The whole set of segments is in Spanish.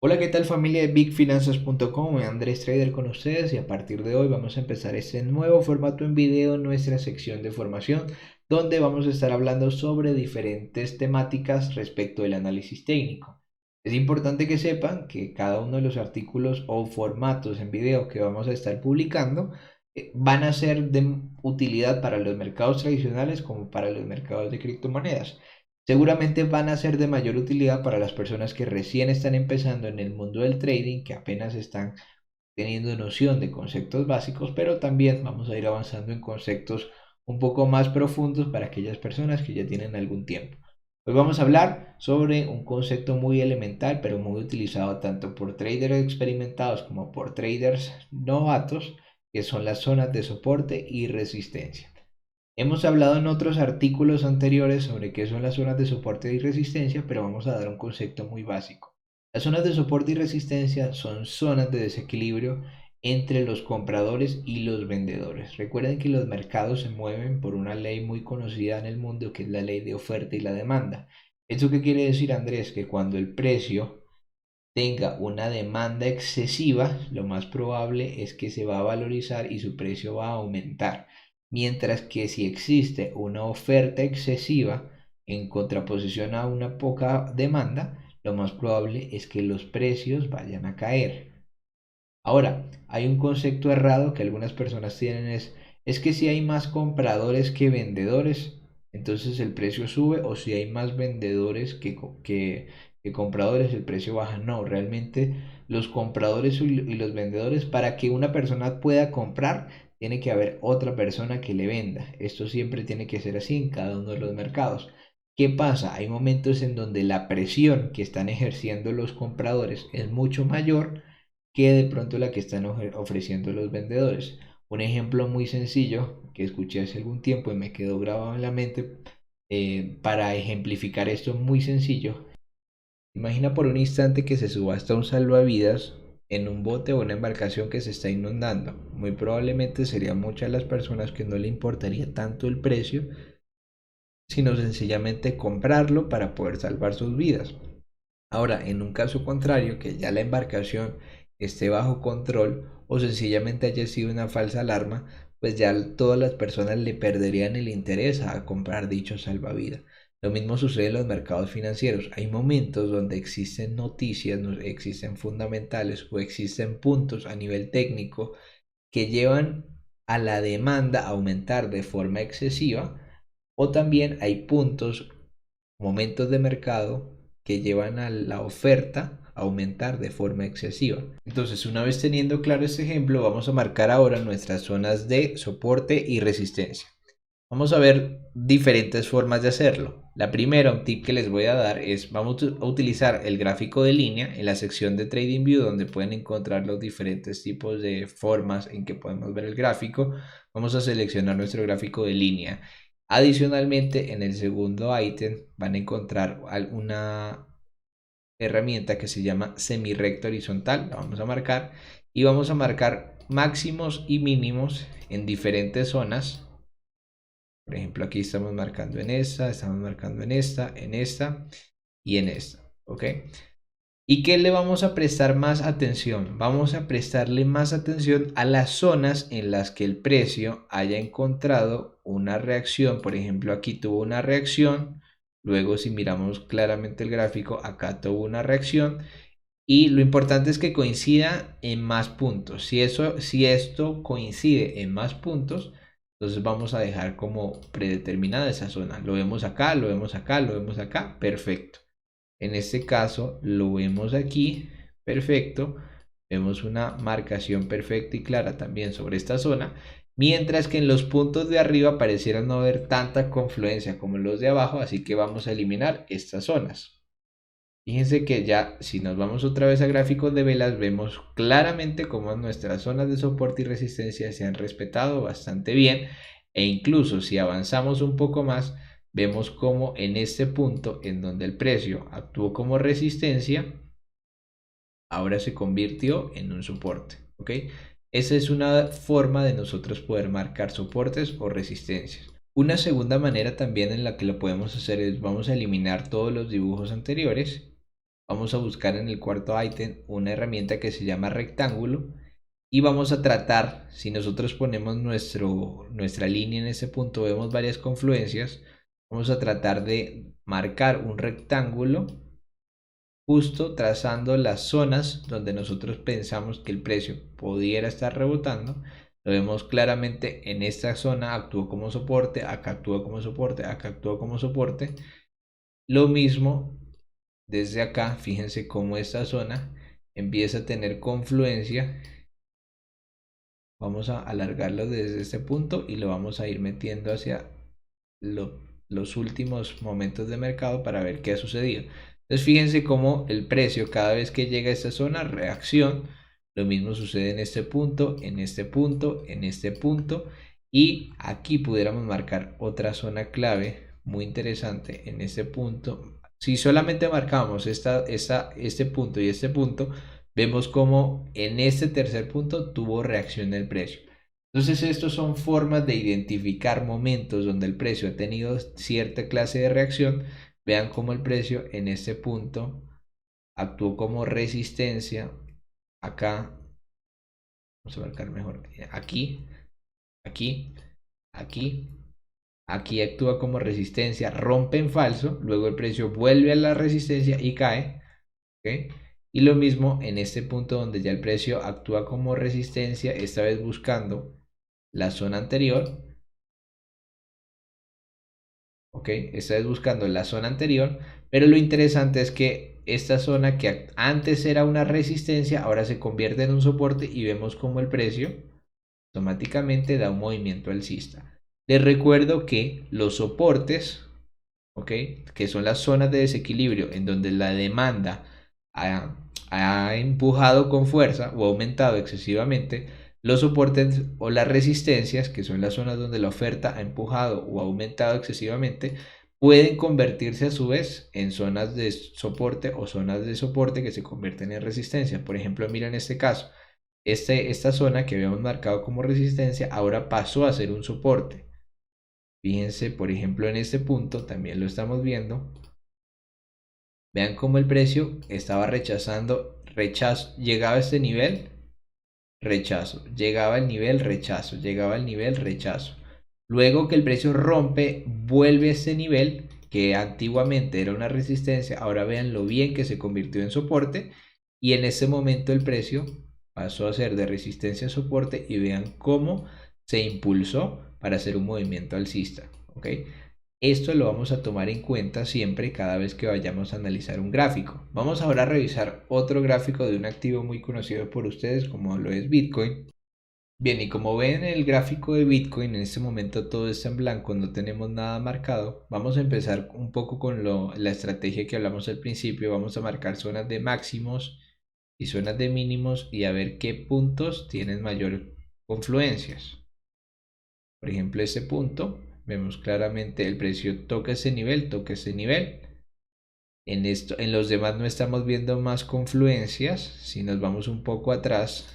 Hola, ¿qué tal familia de BigFinanzas.com? Andrés Trader con ustedes y a partir de hoy vamos a empezar este nuevo formato en video en nuestra sección de formación donde vamos a estar hablando sobre diferentes temáticas respecto del análisis técnico. Es importante que sepan que cada uno de los artículos o formatos en video que vamos a estar publicando van a ser de utilidad para los mercados tradicionales como para los mercados de criptomonedas. Seguramente van a ser de mayor utilidad para las personas que recién están empezando en el mundo del trading, que apenas están teniendo noción de conceptos básicos, pero también vamos a ir avanzando en conceptos un poco más profundos para aquellas personas que ya tienen algún tiempo. Hoy vamos a hablar sobre un concepto muy elemental, pero muy utilizado tanto por traders experimentados como por traders novatos, que son las zonas de soporte y resistencia. Hemos hablado en otros artículos anteriores sobre qué son las zonas de soporte y resistencia, pero vamos a dar un concepto muy básico. Las zonas de soporte y resistencia son zonas de desequilibrio entre los compradores y los vendedores. Recuerden que los mercados se mueven por una ley muy conocida en el mundo, que es la ley de oferta y la demanda. ¿Esto qué quiere decir, Andrés? Que cuando el precio tenga una demanda excesiva, lo más probable es que se va a valorizar y su precio va a aumentar. Mientras que si existe una oferta excesiva en contraposición a una poca demanda, lo más probable es que los precios vayan a caer. Ahora, hay un concepto errado que algunas personas tienen es que si hay más compradores que vendedores, entonces el precio sube, o si hay más vendedores que compradores, el precio baja. No, realmente los compradores y los vendedores, para que una persona pueda comprar, tiene que haber otra persona que le venda. Esto siempre tiene que ser así en cada uno de los mercados. ¿Qué pasa? Hay momentos en donde la presión que están ejerciendo los compradores es mucho mayor que de pronto la que están ofreciendo los vendedores. Un ejemplo muy sencillo que escuché hace algún tiempo y me quedó grabado en la mente, para ejemplificar esto muy sencillo. Imagina por un instante que se subasta un salvavidas en un bote o una embarcación que se está inundando. Muy probablemente serían muchas las personas que no le importaría tanto el precio, sino sencillamente comprarlo para poder salvar sus vidas. Ahora, en un caso contrario, que ya la embarcación esté bajo control o sencillamente haya sido una falsa alarma, pues ya todas las personas le perderían el interés a comprar dicho salvavidas. Lo mismo sucede en los mercados financieros. Hay momentos donde existen noticias, existen fundamentales o existen puntos a nivel técnico que llevan a la demanda a aumentar de forma excesiva, o también hay puntos, momentos de mercado que llevan a la oferta a aumentar de forma excesiva. Entonces, una vez teniendo claro este ejemplo, vamos a marcar ahora nuestras zonas de soporte y resistencia. Vamos a ver diferentes formas de hacerlo. La primera, un tip que les voy a dar es, vamos a utilizar el gráfico de línea en la sección de TradingView, donde pueden encontrar los diferentes tipos de formas en que podemos ver el gráfico. Vamos a seleccionar nuestro gráfico de línea. Adicionalmente, en el segundo ítem van a encontrar una herramienta que se llama semirrecto horizontal. La vamos a marcar y vamos a marcar máximos y mínimos en diferentes zonas. Por ejemplo, aquí estamos marcando en esta, estamos marcando en esta y en esta, ¿ok? ¿Y qué le vamos a prestar más atención? Vamos a prestarle más atención a las zonas en las que el precio haya encontrado una reacción. Por ejemplo, aquí tuvo una reacción. Luego, si miramos claramente el gráfico, acá tuvo una reacción. Y lo importante es que coincida en más puntos. Si esto coincide en más puntos, entonces vamos a dejar como predeterminada esa zona. Lo vemos acá, lo vemos acá, lo vemos acá. Perfecto. En este caso lo vemos aquí. Perfecto. Vemos una marcación perfecta y clara también sobre esta zona. Mientras que en los puntos de arriba pareciera no haber tanta confluencia como en los de abajo. Así que vamos a eliminar estas zonas. Fíjense que ya si nos vamos otra vez a gráficos de velas, vemos claramente cómo nuestras zonas de soporte y resistencia se han respetado bastante bien, e incluso si avanzamos un poco más, vemos cómo en este punto en donde el precio actuó como resistencia, ahora se convirtió en un soporte, ¿ok? Esa es una forma de nosotros poder marcar soportes o resistencias. Una segunda manera también en la que lo podemos hacer es, vamos a eliminar todos los dibujos anteriores Vamos a buscar en el cuarto ítem una herramienta que se llama rectángulo y vamos a tratar, si nosotros ponemos nuestra línea en ese punto, vemos varias confluencias, vamos a tratar de marcar un rectángulo justo trazando las zonas donde nosotros pensamos que el precio pudiera estar rebotando. Lo vemos claramente en esta zona, actuó como soporte, acá actúa como soporte, acá actúa como soporte. Lo mismo desde acá, fíjense cómo esta zona empieza a tener confluencia. Vamos a alargarlo desde este punto y lo vamos a ir metiendo hacia los últimos momentos de mercado para ver qué ha sucedido. Entonces fíjense cómo el precio cada vez que llega a esta zona, reacción. Lo mismo sucede en este punto, en este punto, en este punto. Y aquí pudiéramos marcar otra zona clave muy interesante en este punto. Si solamente marcamos este punto y este punto, vemos como en este tercer punto tuvo reacción del precio. Entonces, estos son formas de identificar momentos donde el precio ha tenido cierta clase de reacción. Vean cómo el precio en este punto actuó como resistencia. Acá, vamos a marcar mejor. Aquí, aquí, aquí, aquí actúa como resistencia, rompe en falso, luego el precio vuelve a la resistencia y cae. ¿Okay? Y lo mismo en este punto donde ya el precio actúa como resistencia, esta vez buscando la zona anterior. ¿Ok? Esta vez buscando la zona anterior, pero lo interesante es que esta zona que antes era una resistencia, ahora se convierte en un soporte y vemos como el precio automáticamente da un movimiento alcista. Les recuerdo que los soportes, ¿ok? Que son las zonas de desequilibrio en donde la demanda ha empujado con fuerza o aumentado excesivamente, los soportes o las resistencias, que son las zonas donde la oferta ha empujado o aumentado excesivamente, pueden convertirse a su vez en zonas de soporte o zonas de soporte que se convierten en resistencia. Por ejemplo, miren este caso. Esta zona que habíamos marcado como resistencia ahora pasó a ser un soporte. Fíjense, por ejemplo, en este punto también lo estamos viendo. Vean cómo el precio estaba rechazando, rechazo, llegaba a este nivel, rechazo, llegaba al nivel, rechazo, llegaba al nivel, rechazo. Luego que el precio rompe, vuelve a este nivel que antiguamente era una resistencia, ahora vean lo bien que se convirtió en soporte y en ese momento el precio pasó a ser de resistencia a soporte y vean cómo se impulsó para hacer un movimiento alcista, ¿ok? Esto lo vamos a tomar en cuenta siempre cada vez que vayamos a analizar un gráfico. Vamos ahora a revisar otro gráfico de un activo muy conocido por ustedes como lo es Bitcoin. Bien, y como ven en el gráfico de Bitcoin, en este momento todo está en blanco, no tenemos nada marcado. Vamos a empezar un poco con la estrategia que hablamos al principio. Vamos a marcar zonas de máximos y zonas de mínimos y a ver qué puntos tienen mayor confluencias. Por ejemplo, este punto, vemos claramente el precio toca ese nivel, toca ese nivel. En los demás no estamos viendo más confluencias. Si nos vamos un poco atrás,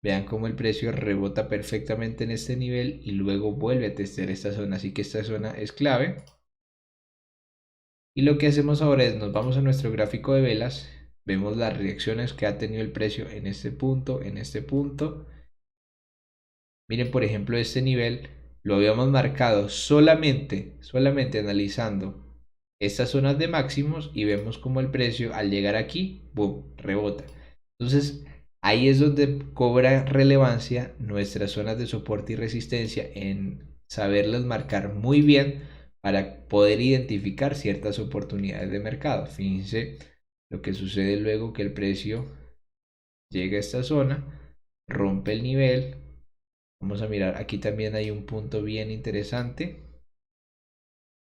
vean cómo el precio rebota perfectamente en este nivel y luego vuelve a testear esta zona. Así que esta zona es clave. Y lo que hacemos ahora es nos vamos a nuestro gráfico de velas. Vemos las reacciones que ha tenido el precio en este punto, en este punto. Miren, por ejemplo, este nivel lo habíamos marcado solamente analizando estas zonas de máximos y vemos como el precio al llegar aquí, boom, rebota. Entonces, ahí es donde cobra relevancia nuestras zonas de soporte y resistencia en saberlas marcar muy bien para poder identificar ciertas oportunidades de mercado. Fíjense lo que sucede luego que el precio llega a esta zona, rompe el nivel. Vamos a mirar, aquí también hay un punto bien interesante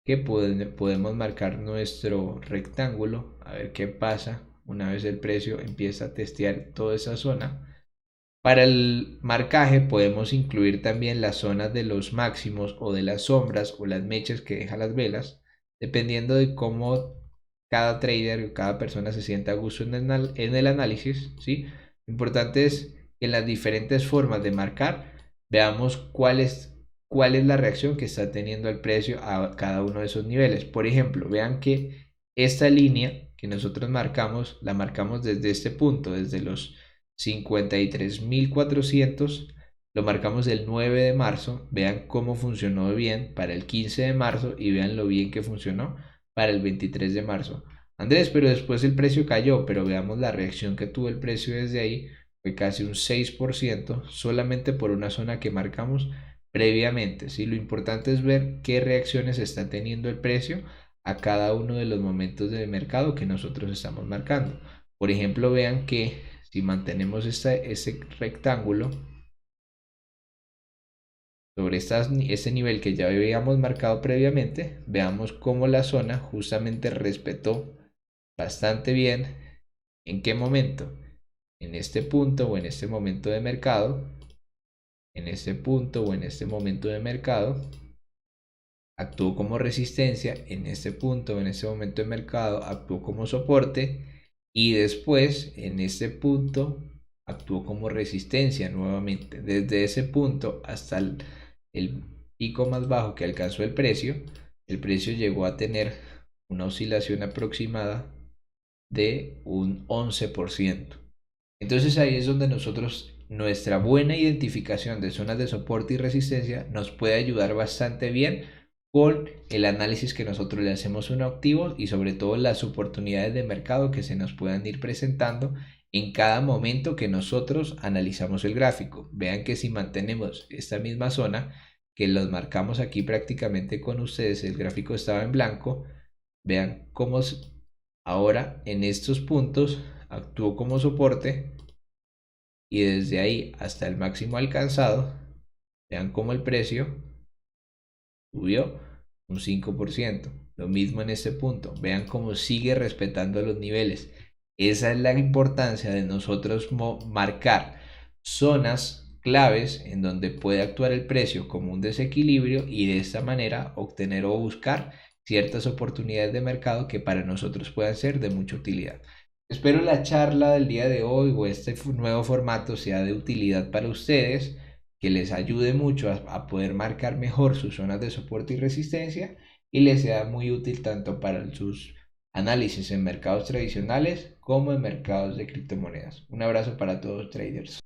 que podemos marcar nuestro rectángulo, a ver qué pasa una vez el precio empieza a testear toda esa zona. Para el marcaje podemos incluir también las zonas de los máximos o de las sombras o las mechas que dejan las velas, dependiendo de cómo cada trader o cada persona se sienta a gusto en el análisis, ¿sí? Lo importante es que en las diferentes formas de marcar veamos cuál es la reacción que está teniendo el precio a cada uno de esos niveles. Por ejemplo, vean que esta línea que nosotros marcamos, la marcamos desde este punto, desde los 53.400, lo marcamos el 9 de marzo, vean cómo funcionó bien para el 15 de marzo y vean lo bien que funcionó para el 23 de marzo. Andrés, pero después el precio cayó, pero veamos la reacción que tuvo el precio desde ahí, fue casi un 6%, solamente por una zona que marcamos previamente. ¿Sí? Lo importante es ver qué reacciones está teniendo el precio a cada uno de los momentos de mercado que nosotros estamos marcando. Por ejemplo, vean que si mantenemos ese rectángulo sobre este nivel que ya habíamos marcado previamente, veamos cómo la zona justamente respetó bastante bien en qué momento, en este punto o en este momento de mercado, en este punto o en este momento de mercado, actuó como resistencia, en este punto, en este momento de mercado, actuó como soporte y después en este punto actuó como resistencia nuevamente. Desde ese punto hasta el pico más bajo que alcanzó el precio llegó a tener una oscilación aproximada de un 11%. Entonces ahí es donde nuestra buena identificación de zonas de soporte y resistencia nos puede ayudar bastante bien con el análisis que nosotros le hacemos a un activo y sobre todo las oportunidades de mercado que se nos puedan ir presentando en cada momento que nosotros analizamos el gráfico. Vean que si mantenemos esta misma zona, que los marcamos aquí prácticamente con ustedes, el gráfico estaba en blanco, vean cómo ahora en estos puntos actuó como soporte y desde ahí hasta el máximo alcanzado, vean cómo el precio subió un 5%. Lo mismo en este punto, vean cómo sigue respetando los niveles. Esa es la importancia de nosotros marcar zonas claves en donde puede actuar el precio como un desequilibrio y de esta manera obtener o buscar ciertas oportunidades de mercado que para nosotros puedan ser de mucha utilidad. Espero la charla del día de hoy o este nuevo formato sea de utilidad para ustedes, que les ayude mucho a poder marcar mejor sus zonas de soporte y resistencia y les sea muy útil tanto para sus análisis en mercados tradicionales como en mercados de criptomonedas. Un abrazo para todos traders.